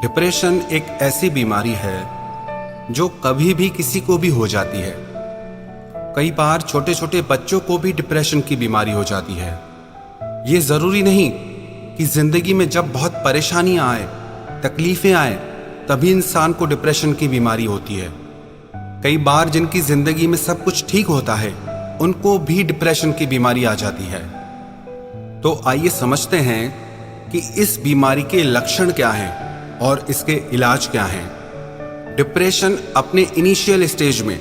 Depression एक ऐसी बीमारी है जो कभी भी किसी को भी हो जाती है। कई बार छोटे छोटे बच्चों को भी डिप्रेशन की बीमारी हो जाती है। ये ज़रूरी नहीं कि ज़िंदगी में जब बहुत परेशानियां आए, तकलीफ़ें आए, तभी इंसान को डिप्रेशन की बीमारी होती है। कई बार जिनकी ज़िंदगी में सब कुछ ठीक होता है, उनको भी डिप्रेशन की बीमारी आ जाती है। तो आइए समझते हैं कि इस बीमारी के लक्षण क्या हैं और इसके इलाज क्या हैं। डिप्रेशन अपने इनिशियल स्टेज में,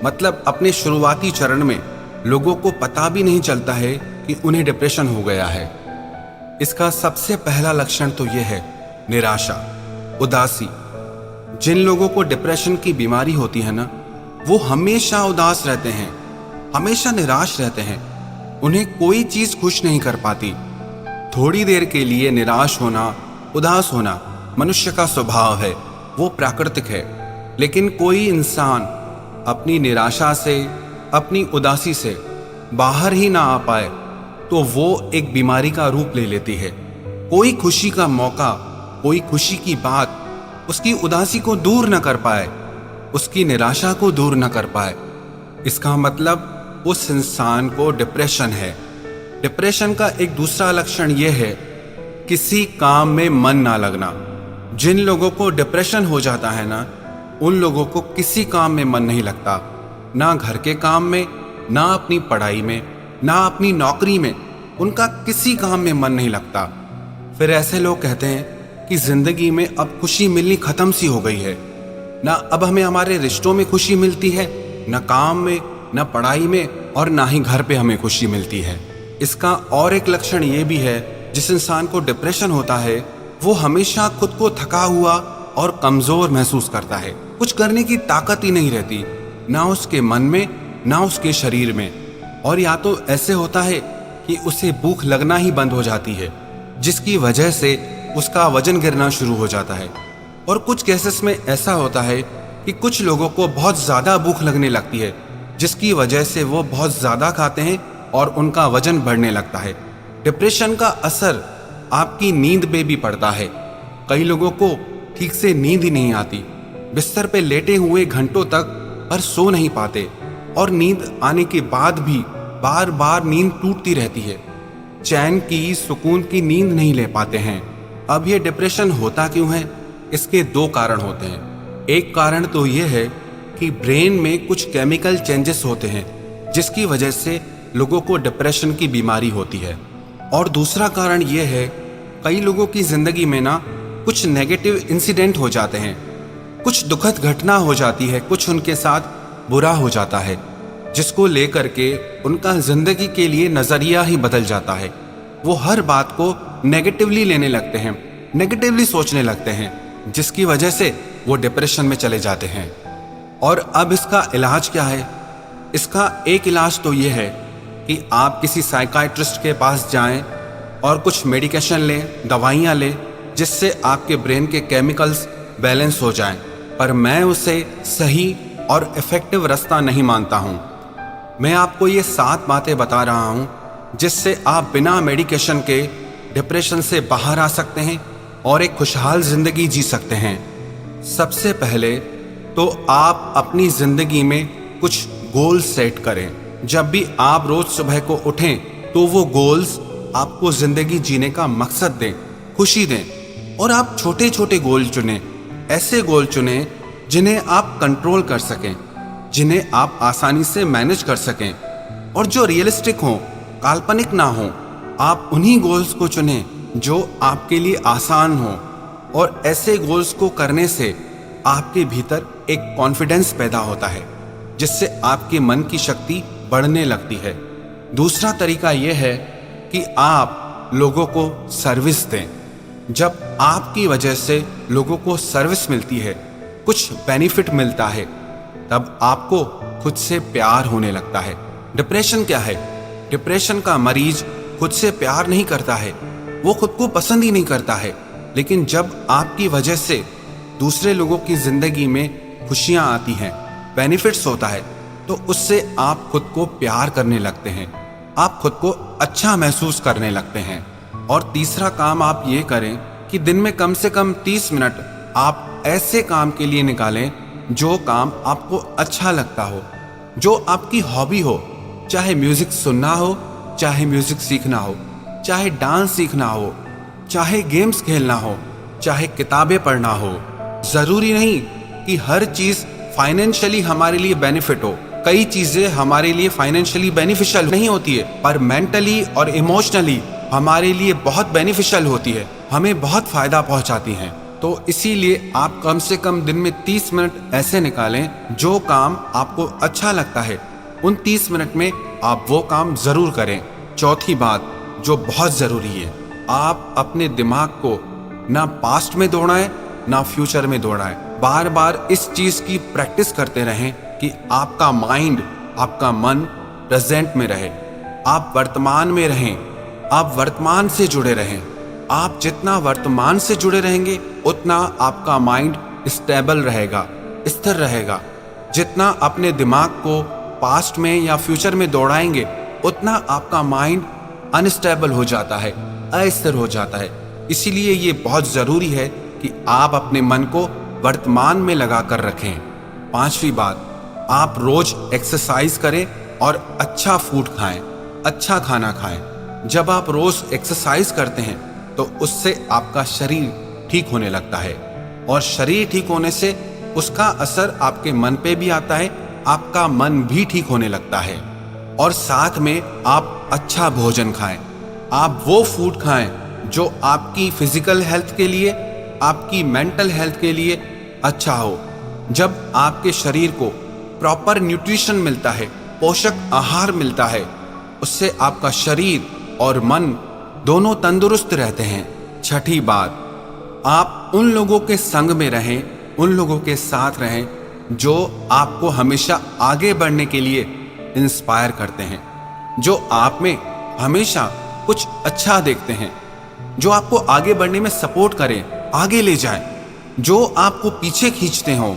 मतलब अपने शुरुआती चरण में, लोगों को पता भी नहीं चलता है कि उन्हें डिप्रेशन हो गया है। इसका सबसे पहला लक्षण तो यह है निराशा, उदासी। जिन लोगों को डिप्रेशन की बीमारी होती है ना, वो हमेशा उदास रहते हैं, हमेशा निराश रहते हैं। उन्हें कोई चीज खुश नहीं कर पाती। थोड़ी देर के लिए निराश होना, उदास होना मनुष्य का स्वभाव है, वो प्राकृतिक है। लेकिन कोई इंसान अपनी निराशा से, अपनी उदासी से बाहर ही ना आ पाए तो वो एक बीमारी का रूप ले लेती है। कोई खुशी का मौका, कोई खुशी की बात उसकी उदासी को दूर न कर पाए, उसकी निराशा को दूर न कर पाए, इसका मतलब उस इंसान को डिप्रेशन है। डिप्रेशन का एक दूसरा लक्षण यह है किसी काम में मन ना लगना। जिन लोगों को डिप्रेशन हो जाता है ना, उन लोगों को किसी काम में मन नहीं लगता, ना घर के काम में, ना अपनी पढ़ाई में, ना अपनी नौकरी में। उनका किसी काम में मन नहीं लगता। फिर ऐसे लोग कहते हैं कि जिंदगी में अब खुशी मिलनी खत्म सी हो गई है। ना अब हमें हमारे रिश्तों में खुशी मिलती है, ना काम में, ना पढ़ाई में, और ना ही घर पे हमें खुशी मिलती है। इसका और एक लक्षण ये भी है, जिस इंसान को डिप्रेशन होता है वो हमेशा खुद को थका हुआ और कमजोर महसूस करता है। कुछ करने की ताकत ही नहीं रहती, ना उसके मन में, ना उसके शरीर में। और या तो ऐसे होता है कि उसे भूख लगना ही बंद हो जाती है, जिसकी वजह से उसका वजन गिरना शुरू हो जाता है। और कुछ केसेस में ऐसा होता है कि कुछ लोगों को बहुत ज्यादा भूख लगने लगती है, जिसकी वजह से वो बहुत ज्यादा खाते हैं और उनका वजन बढ़ने लगता है। डिप्रेशन का असर आपकी नींद पे भी पड़ता है। कई लोगों को ठीक से नींद ही नहीं आती, बिस्तर पे लेटे हुए घंटों तक पर सो नहीं पाते, और नींद आने के बाद भी बार बार नींद टूटती रहती है। चैन की, सुकून की नींद नहीं ले पाते हैं। अब ये डिप्रेशन होता क्यों है? इसके दो कारण होते हैं। एक कारण तो ये है कि ब्रेन में कुछ केमिकल चेंजेस होते हैं, जिसकी वजह से लोगों को डिप्रेशन की बीमारी होती है। और दूसरा कारण ये है, कई लोगों की जिंदगी में ना कुछ नेगेटिव इंसिडेंट हो जाते हैं, कुछ दुखद घटना हो जाती है, कुछ उनके साथ बुरा हो जाता है, जिसको लेकर के उनका जिंदगी के लिए नजरिया ही बदल जाता है। वो हर बात को नेगेटिवली लेने लगते हैं, नेगेटिवली सोचने लगते हैं, जिसकी वजह से वो डिप्रेशन में चले जाते हैं। और अब इसका इलाज क्या है? इसका एक इलाज तो ये है कि आप किसी साइकाइट्रिस्ट के पास जाएं और कुछ मेडिकेशन लें, दवाइयाँ लें, जिससे आपके ब्रेन के केमिकल्स बैलेंस हो जाएं। पर मैं उसे सही और इफ़ेक्टिव रास्ता नहीं मानता हूँ। मैं आपको ये 7 बातें बता रहा हूँ जिससे आप बिना मेडिकेशन के डिप्रेशन से बाहर आ सकते हैं और एक खुशहाल जिंदगी जी सकते हैं। सबसे पहले तो आप अपनी जिंदगी में कुछ गोल्स सेट करें। जब भी आप रोज सुबह को उठें तो वो गोल्स आपको जिंदगी जीने का मकसद दें, खुशी दें। और आप छोटे छोटे गोल चुनें, ऐसे गोल चुनें जिन्हें आप कंट्रोल कर सकें, जिन्हें आप आसानी से मैनेज कर सकें, और जो रियलिस्टिक हों, काल्पनिक ना हों। आप उन्हीं गोल्स को चुनें जो आपके लिए आसान हो। और ऐसे गोल्स को करने से आपके भीतर एक कॉन्फिडेंस पैदा होता है, जिससे आपके मन की शक्ति बढ़ने लगती है। दूसरा तरीका यह है कि आप लोगों को सर्विस दें। जब आपकी वजह से लोगों को सर्विस मिलती है, कुछ बेनिफिट मिलता है, तब आपको खुद से प्यार होने लगता है। डिप्रेशन क्या है? डिप्रेशन का मरीज खुद से प्यार नहीं करता है, वो खुद को पसंद ही नहीं करता है। लेकिन जब आपकी वजह से दूसरे लोगों की जिंदगी में खुशियां आती हैं, बेनिफिट्स होता है, तो उससे आप खुद को प्यार करने लगते हैं, आप खुद को अच्छा महसूस करने लगते हैं। और तीसरा काम आप ये करें कि दिन में कम से कम 30 मिनट आप ऐसे काम के लिए निकालें जो काम आपको अच्छा लगता हो, जो आपकी हॉबी हो। चाहे म्यूजिक सुनना हो, चाहे म्यूजिक सीखना हो, चाहे डांस सीखना हो, चाहे गेम्स खेलना हो, चाहे किताबें पढ़ना हो। जरूरी नहीं कि हर चीज फाइनेंशियली हमारे लिए बेनिफिट हो। कई चीजें हमारे लिए फाइनेंशियली बेनिफिशियल नहीं होती है, पर मेंटली और इमोशनली हमारे लिए बहुत बेनिफिशियल होती है, हमें बहुत फायदा पहुंचाती हैं। तो इसीलिए आप कम से कम दिन में 30 मिनट ऐसे निकालें जो काम आपको अच्छा लगता है। उन 30 मिनट में आप वो काम जरूर करें। चौथी बात जो बहुत जरूरी है, आप अपने दिमाग को ना पास्ट में दौड़ाएं ना फ्यूचर में दौड़ाएं। बार बार इस चीज की प्रैक्टिस करते रहें कि आपका माइंड, आपका मन प्रेजेंट में रहे, आप वर्तमान में रहें, आप वर्तमान से जुड़े रहें। आप जितना वर्तमान से जुड़े रहेंगे उतना आपका माइंड स्टेबल रहेगा, स्थिर रहेगा। जितना अपने दिमाग को पास्ट में या फ्यूचर में दौड़ाएंगे उतना आपका माइंड अनस्टेबल हो जाता है, अस्थिर हो जाता है। इसीलिए ये बहुत जरूरी है कि आप अपने मन को वर्तमान में लगा कर रखें। पांचवी बात, आप रोज एक्सरसाइज करें और अच्छा फूड खाएं, अच्छा खाना खाएं। जब आप रोज एक्सरसाइज करते हैं तो उससे आपका शरीर ठीक होने लगता है, और शरीर ठीक होने से उसका असर आपके मन पे भी आता है, आपका मन भी ठीक होने लगता है। और साथ में आप अच्छा भोजन खाएं, आप वो फूड खाएं जो आपकी फिजिकल हेल्थ के लिए, आपकी मेंटल हेल्थ के लिए अच्छा हो। जब आपके शरीर को प्रॉपर न्यूट्रिशन मिलता है, पोषक आहार मिलता है, उससे आपका शरीर और मन दोनों तंदुरुस्त रहते हैं। छठी बात, आप उन लोगों के संग में रहें, उन लोगों के साथ रहें जो आपको हमेशा आगे बढ़ने के लिए इंस्पायर करते हैं, जो आप में हमेशा कुछ अच्छा देखते हैं, जो आपको आगे बढ़ने में सपोर्ट करें, आगे ले जाएं, जो आपको पीछे खींचते हों,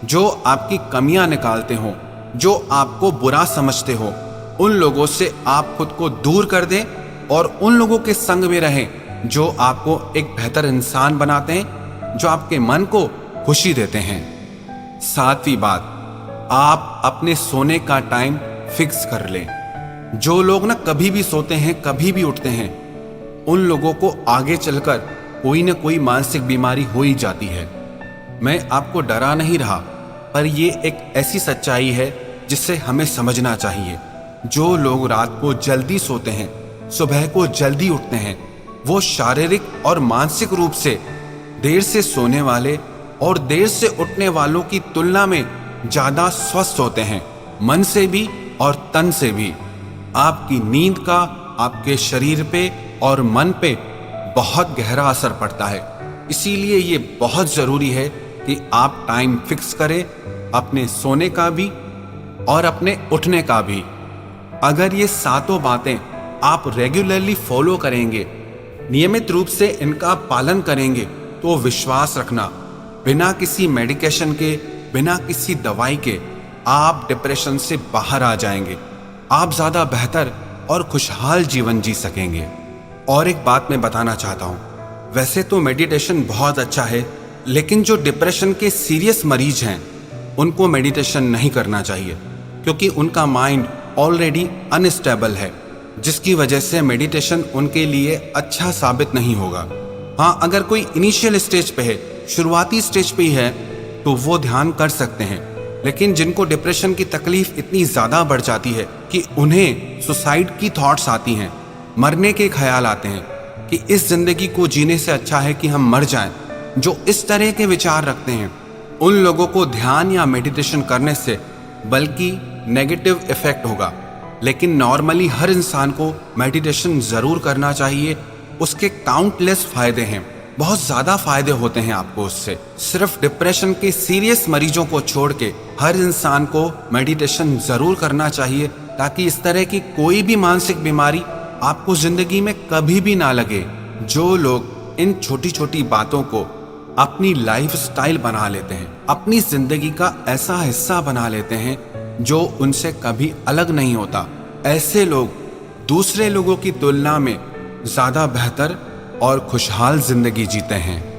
जो आपकी कमियां निकालते हों, जो आपको बुरा समझते हो। उन लोगों से आप खुद को दूर कर दें और उन लोगों के संग में रहें जो आपको एक बेहतर इंसान बनाते हैं, जो आपके मन को खुशी देते हैं। सातवीं बात, आप अपने सोने का टाइम फिक्स कर लें। जो लोग ना कभी भी सोते हैं, कभी भी उठते हैं, उन लोगों को आगे चलकर कोई ना कोई मानसिक बीमारी हो ही जाती है। मैं आपको डरा नहीं रहा, पर यह एक ऐसी सच्चाई है जिसे हमें समझना चाहिए। जो लोग रात को जल्दी सोते हैं, सुबह को जल्दी उठते हैं, वो शारीरिक और मानसिक रूप से देर से सोने वाले और देर से उठने वालों की तुलना में ज्यादा स्वस्थ होते हैं, मन से भी और तन से भी। आपकी नींद का आपके शरीर पे और मन पे बहुत गहरा असर पड़ता है। इसीलिए ये बहुत जरूरी है कि आप टाइम फिक्स करें, अपने सोने का भी और अपने उठने का भी। अगर ये सातों बातें आप रेगुलरली फॉलो करेंगे, नियमित रूप से इनका पालन करेंगे, तो विश्वास रखना, बिना किसी मेडिकेशन के, बिना किसी दवाई के आप डिप्रेशन से बाहर आ जाएंगे। आप ज्यादा बेहतर और खुशहाल जीवन जी सकेंगे। और एक बात मैं बताना चाहता हूँ, वैसे तो मेडिटेशन बहुत अच्छा है, लेकिन जो डिप्रेशन के सीरियस मरीज हैं उनको मेडिटेशन नहीं करना चाहिए, क्योंकि उनका माइंड ऑलरेडी अनस्टेबल है, जिसकी वजह से मेडिटेशन उनके लिए अच्छा साबित नहीं होगा। हाँ, अगर कोई इनिशियल स्टेज पे है, शुरुआती स्टेज पे ही है, तो वो ध्यान कर सकते हैं। लेकिन जिनको डिप्रेशन की तकलीफ इतनी ज्यादा बढ़ जाती है कि उन्हें सुसाइड की थॉट्स आती हैं, मरने के ख्याल आते हैं कि इस जिंदगी को जीने से अच्छा है कि हम मर जाएं, जो इस तरह के विचार रखते हैं, उन लोगों को ध्यान या मेडिटेशन करने से बल्कि नेगेटिव इफेक्ट होगा। लेकिन नॉर्मली हर इंसान को मेडिटेशन जरूर करना चाहिए। उसके काउंटलेस फायदे हैं, बहुत ज्यादा फायदे होते हैं आपको उससे। सिर्फ डिप्रेशन के सीरियस मरीजों को छोड़ के हर इंसान को मेडिटेशन जरूर करना चाहिए, ताकि इस तरह की कोई भी मानसिक बीमारी आपको जिंदगी में कभी भी ना लगे। जो लोग इन छोटी छोटी बातों को अपनी लाइफ स्टाइल बना लेते हैं, अपनी जिंदगी का ऐसा हिस्सा बना लेते हैं जो उनसे कभी अलग नहीं होता, ऐसे लोग दूसरे लोगों की तुलना में ज्यादा बेहतर और खुशहाल जिंदगी जीते हैं।